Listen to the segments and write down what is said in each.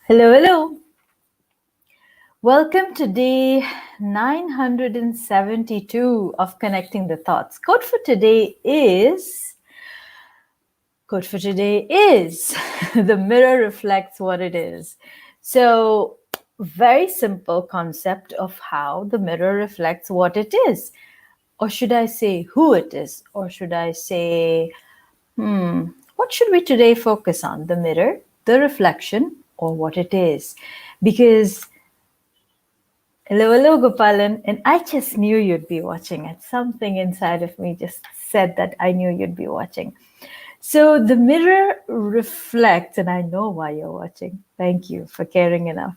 Hello, hello. Welcome to day 972 of Connecting the Thoughts. Quote for today is the mirror reflects what it is. So, very simple concept of how the mirror reflects what it is. Or should I say who it is? Or should I say, what should we today focus on? The mirror, the reflection, or what it is? Because hello, hello, Gopalan. And I just knew you'd be watching it. Something inside of me just said that I knew you'd be watching. So the mirror reflects, and I know why you're watching. Thank you for caring enough.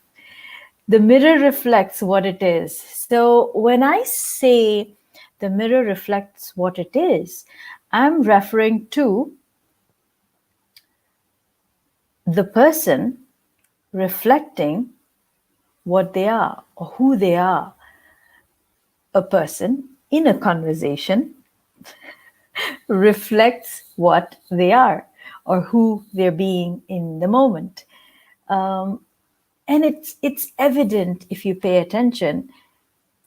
The mirror reflects what it is. So when I say the mirror reflects what it is, I'm referring to the person reflecting what they are or who they are. A person in a conversation reflects what they are or who they're being in the moment. And it's evident if you pay attention,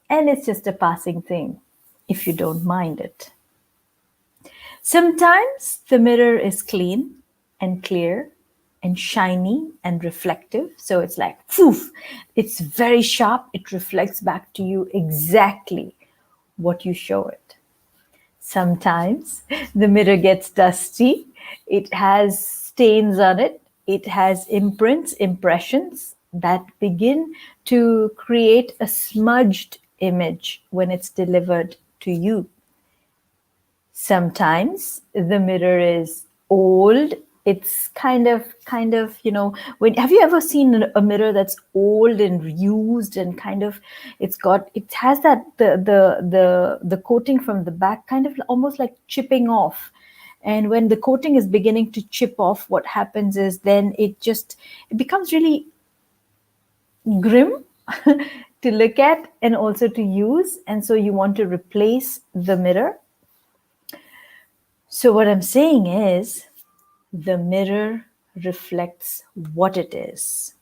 and it's just a passing thing if you don't mind it. Sometimes the mirror is clean and clear and shiny and reflective. So it's like, poof, it's very sharp. It reflects back to you exactly what you show it. Sometimes the mirror gets dusty. It has stains on it. It has imprints, impressions that begin to create a smudged image when it's delivered to you. Sometimes the mirror is old. It's kind of, when have you ever seen a mirror that's old and used and it has that the coating from the back kind of almost like chipping off. And when the coating is beginning to chip off, what happens is then it becomes really grim to look at and also to use. And so you want to replace the mirror. So what I'm saying is the mirror reflects what it is.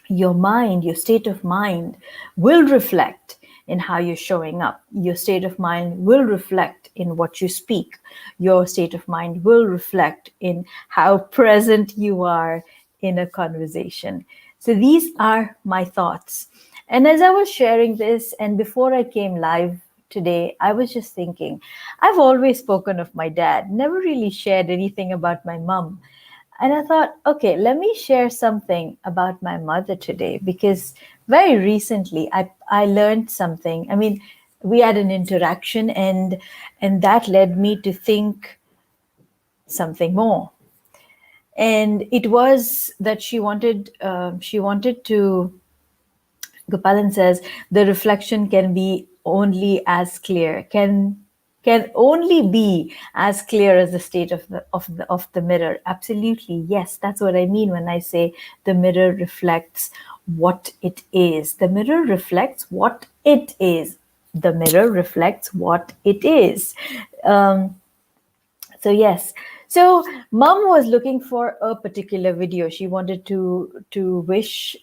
Your mind, your state of mind will reflect in how you're showing up. Your state of mind will reflect in what you speak. Your state of mind will reflect in how present you are in a conversation. So these are my thoughts. And as I was sharing this, and before I came live today, I was just thinking, I've always spoken of my dad, never really shared anything about my mom. And I thought, okay, let me share something about my mother today, because very recently I learned something. I mean, we had an interaction and that led me to think something more. And it was that she wanted to, Gopalan says, the reflection can be only as clear, can only be as clear as the state of the mirror. Absolutely, yes, that's what I mean when I say the mirror reflects what it is. The mirror reflects what it is. The mirror reflects what it is. So yes. So mom was looking for a particular video. She wanted to wish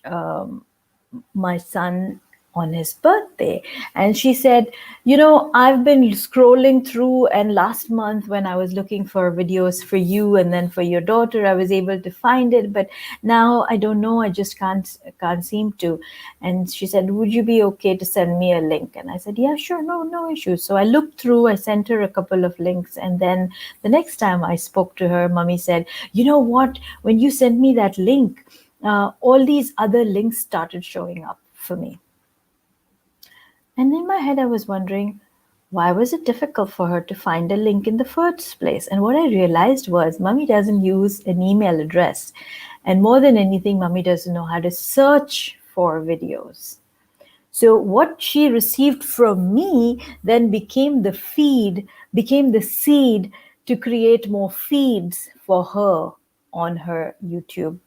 my son on his birthday. And she said, I've been scrolling through, and last month when I was looking for videos for you and then for your daughter, I was able to find it, but now I don't know, I just can't seem to. And she said, would you be okay to send me a link? And I said, yeah, sure, no issue. So I looked through, I sent her a couple of links, and then the next time I spoke to her, mommy said, you know what, when you sent me that link, all these other links started showing up for me. And in my head, I was wondering, why was it difficult for her to find a link in the first place? And what I realized was, mommy doesn't use an email address. And more than anything, mommy doesn't know how to search for videos. So what she received from me then became the seed to create more feeds for her on her YouTube.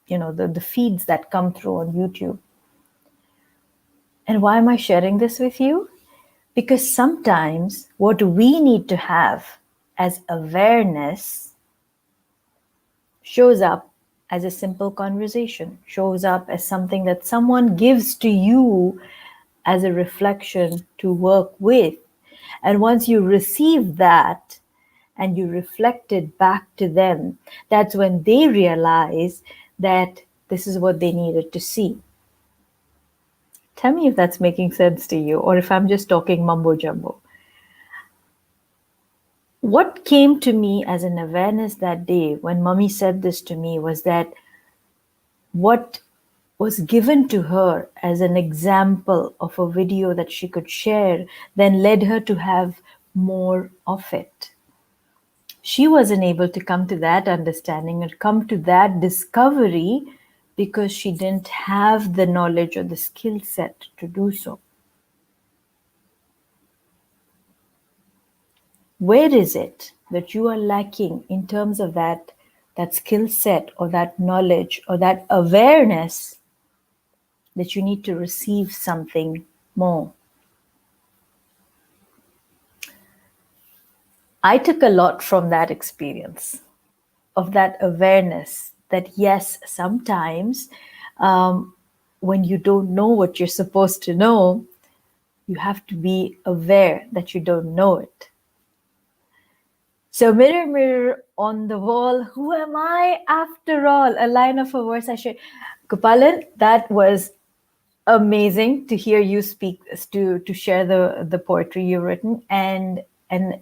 The feeds that come through on YouTube. And why am I sharing this with you? Because sometimes what we need to have as awareness shows up as a simple conversation, shows up as something that someone gives to you as a reflection to work with. And once you receive that and you reflect it back to them, that's when they realize that this is what they needed to see. Tell me if that's making sense to you or if I'm just talking mumbo jumbo. What came to me as an awareness that day when Mummy said this to me was that what was given to her as an example of a video that she could share then led her to have more of it. She wasn't able to come to that understanding and come to that discovery because she didn't have the knowledge or the skill set to do so. Where is it that you are lacking in terms of that skill set or that knowledge or that awareness that you need to receive something more? I took a lot from that experience, of that awareness that yes, sometimes when you don't know what you're supposed to know, you have to be aware that you don't know it. So, mirror, mirror on the wall, who am I after all? A line of a verse I shared. Gopalan, that was amazing to hear you speak, to share the poetry you've written. And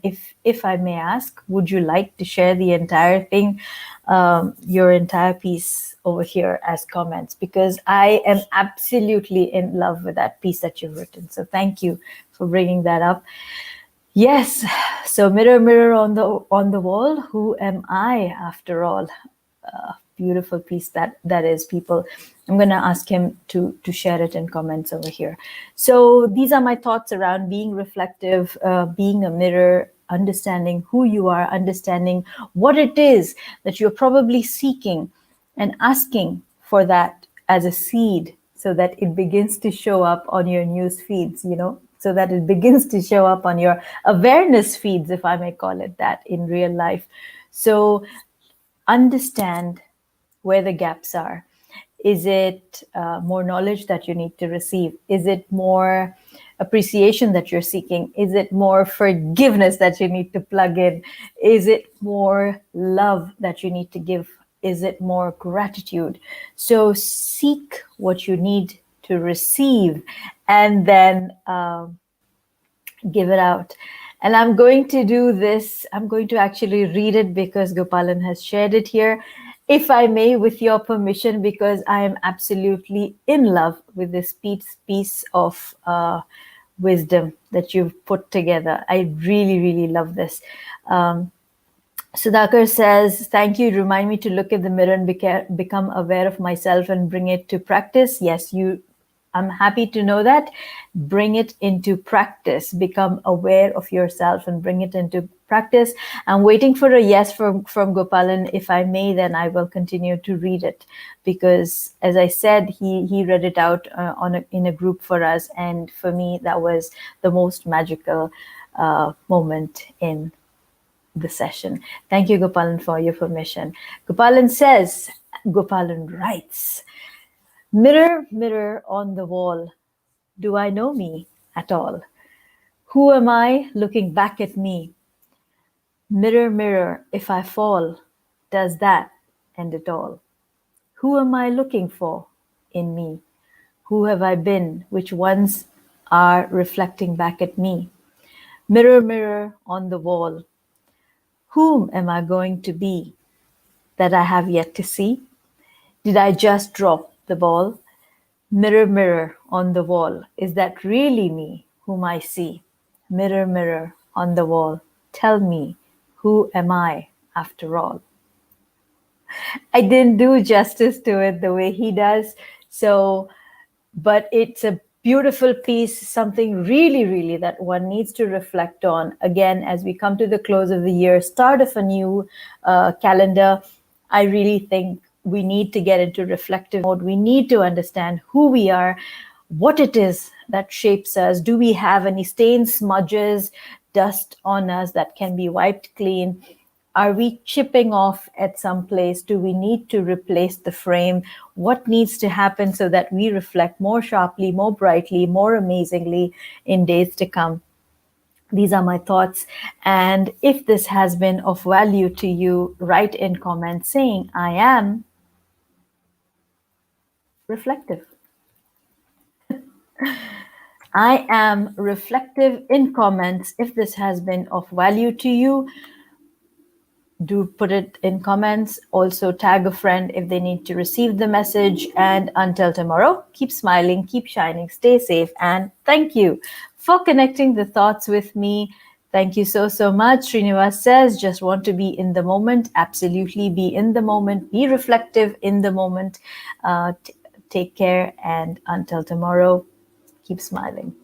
if I may ask, would you like to share the entire thing, your entire piece over here as comments? Because I am absolutely in love with that piece that you've written. So thank you for bringing that up. Yes. So mirror, mirror on the wall, who am I after all? Beautiful piece that is, people. I'm going to ask him to share it in comments over here. So these are my thoughts around being reflective, being a mirror, understanding who you are, understanding what it is that you're probably seeking, and asking for that as a seed so that it begins to show up on your news feeds, so that it begins to show up on your awareness feeds, if I may call it that, in real life. So understand where the gaps are. Is it more knowledge that you need to receive? Is it more appreciation that you're seeking? Is it more forgiveness that you need to plug in? Is it more love that you need to give? Is it more gratitude? So seek what you need to receive and then give it out. And I'm going to do this. I'm going to actually read it because Gopalan has shared it here, if I may, with your permission, because I am absolutely in love with this piece of wisdom that you've put together. I really, really love this. Sudhakar says, thank you. Remind me to look at the mirror and become aware of myself and bring it to practice. Yes, I'm happy to know that. Bring it into practice. Become aware of yourself and bring it into practice. I'm waiting for a yes from Gopalan. If I may, then I will continue to read it, because as I said, he read it out in a group for us, and for me that was the most magical moment in the session. Thank you, Gopalan, for your permission. Gopalan writes, mirror, mirror on the wall, do I know me at all? Who am I looking back at me? Mirror, mirror, if I fall, does that end it all? Who am I looking for in me? Who have I been? Which ones are reflecting back at me? Mirror, mirror on the wall, whom am I going to be that I have yet to see? Did I just drop the ball? Mirror, mirror on the wall, is that really me whom I see? Mirror, mirror on the wall, tell me, who am I after all? I didn't do justice to it the way he does, but it's a beautiful piece, something really, really that one needs to reflect on. Again, as we come to the close of the year, start of a new calendar, I really think we need to get into reflective mode. We need to understand who we are, what it is that shapes us. Do we have any stains, smudges, dust on us that can be wiped clean? Are we chipping off at some place? Do we need to replace the frame? What needs to happen so that we reflect more sharply, more brightly, more amazingly in days to come? These are my thoughts. And if this has been of value to you, write in comments saying, I am reflective. I am reflective in comments. If this has been of value to you, do put it in comments. Also tag a friend if they need to receive the message. And until tomorrow, keep smiling, keep shining, stay safe, and thank you for connecting the thoughts with me. Thank you so much. Srinivas says, just want to be in the moment. Absolutely be in the moment. Be reflective in the moment. Take care, and until tomorrow, keep smiling.